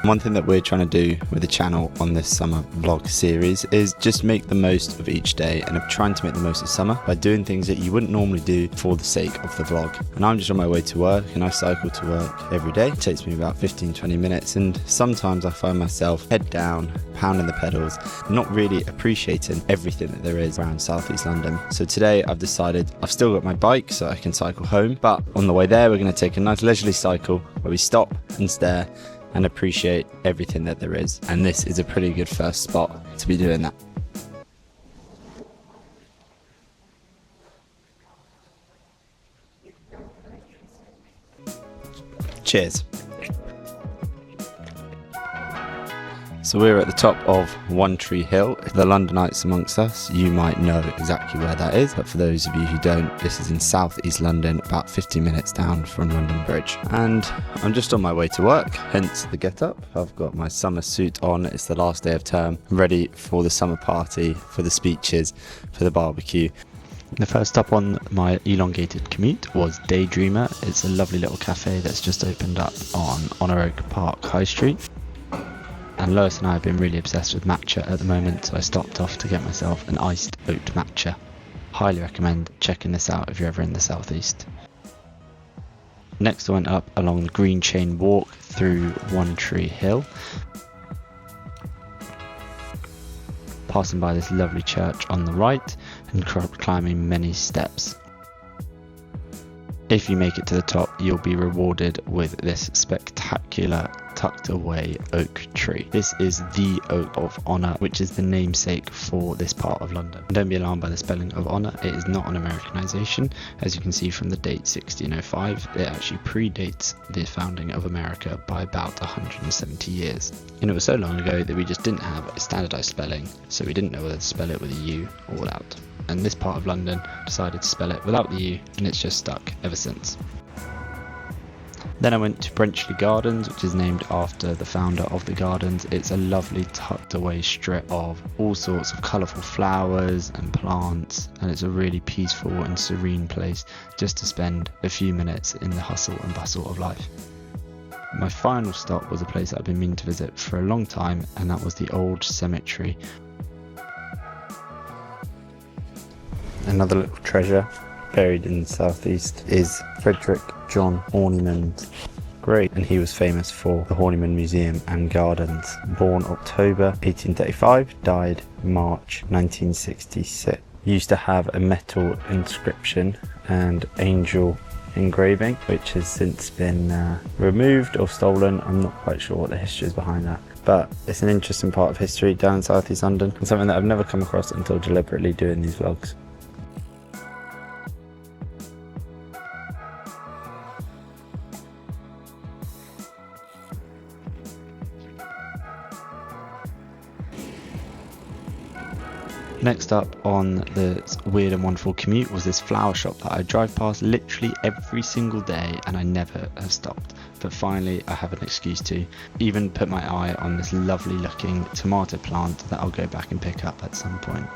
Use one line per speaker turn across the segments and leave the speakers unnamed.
One thing that we're trying to do with the channel on this summer vlog series is just make the most of each day, and of trying to make the most of summer by doing things that you wouldn't normally do for the sake of the vlog. And I'm just on my way to work, and I cycle to work every day. It takes me about 15-20 minutes, and sometimes I find myself head down, pounding the pedals, not really appreciating everything that there is around southeast London. So today I've decided I've still got my bike so I can cycle home, but on the way there we're going to take a nice leisurely cycle where we stop and stare and appreciate everything that there is. And this is a pretty good first spot to be doing that. Cheers. So we're at the top of One Tree Hill. The Londonites amongst us, you might know exactly where that is, but for those of you who don't, this is in southeast London, about 50 minutes down from London Bridge. And I'm just on my way to work, hence the get up. I've got my summer suit on, it's the last day of term, I'm ready for the summer party, for the speeches, for the barbecue. The first stop on my elongated commute was Daydreamer. It's a lovely little cafe that's just opened up on Honor Oak Park High Street. And Lois and I have been really obsessed with matcha at the moment, so I stopped off to get myself an iced oat matcha. Highly recommend checking this out if you're ever in the southeast. Next I went up along the Green Chain Walk through One Tree Hill, passing by this lovely church on the right and climbing many steps. If you make it to the top, you'll be rewarded with this spectacular tucked away oak tree. This is the Oak of Honor, which is the namesake for this part of London. Don't be alarmed by the spelling of Honor, it is not an Americanization. As you can see from the date 1605, it actually predates the founding of America by about 170 years. And it was so long ago that we just didn't have a standardized spelling, so we didn't know whether to spell it with a U or without. And this part of London decided to spell it without the U, and it's just stuck ever since. Then I went to Brenchley Gardens, which is named after the founder of the gardens. It's a lovely tucked away strip of all sorts of colourful flowers and plants, and it's a really peaceful and serene place just to spend a few minutes in the hustle and bustle of life. My final stop was a place that I've been meaning to visit for a long time, and that was the Old Cemetery. Another little treasure buried in the southeast is Frederick John Horniman's grave, and he was famous for the Horniman Museum and Gardens. Born October 1835, died March 1966. He used to have a metal inscription and angel engraving, which has since been removed or stolen. I'm not quite sure what the history is behind that, but it's an interesting part of history down in southeast London, and something that I've never come across until deliberately doing these vlogs. Next up on the weird and wonderful commute was this flower shop that I drive past literally every single day, and I never have stopped. But finally I have an excuse to even put my eye on this lovely looking tomato plant that I'll go back and pick up at some point.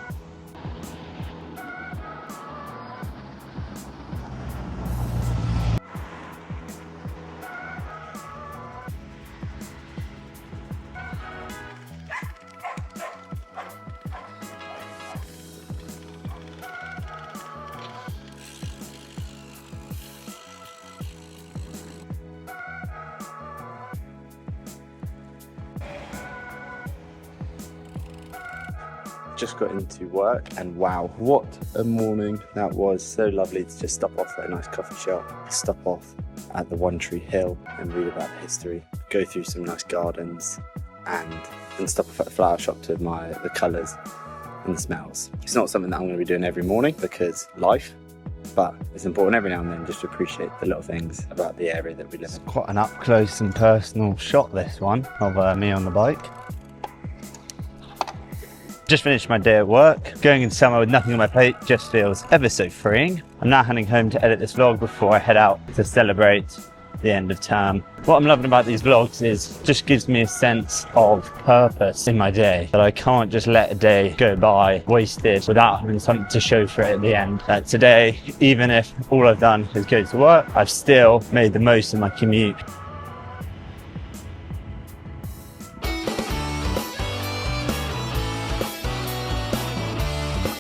Just got into work, and wow, what a morning that was. So lovely to just stop off at a nice coffee shop, stop off at the One Tree Hill and read about the history, go through some nice gardens, and stop off at the flower shop to admire the colours and the smells. It's not something that I'm going to be doing every morning because life, but it's important every now and then just to appreciate the little things about the area that we live in. It's quite an up close and personal shot, this one, of me on the bike. Just finished my day at work. Going into summer with nothing on my plate just feels ever so freeing. I'm now heading home to edit this vlog before I head out to celebrate the end of term. What I'm loving about these vlogs is just gives me a sense of purpose in my day, that I can't just let a day go by wasted without having something to show for it at the end. Today, even if all I've done is go to work, I've still made the most of my commute.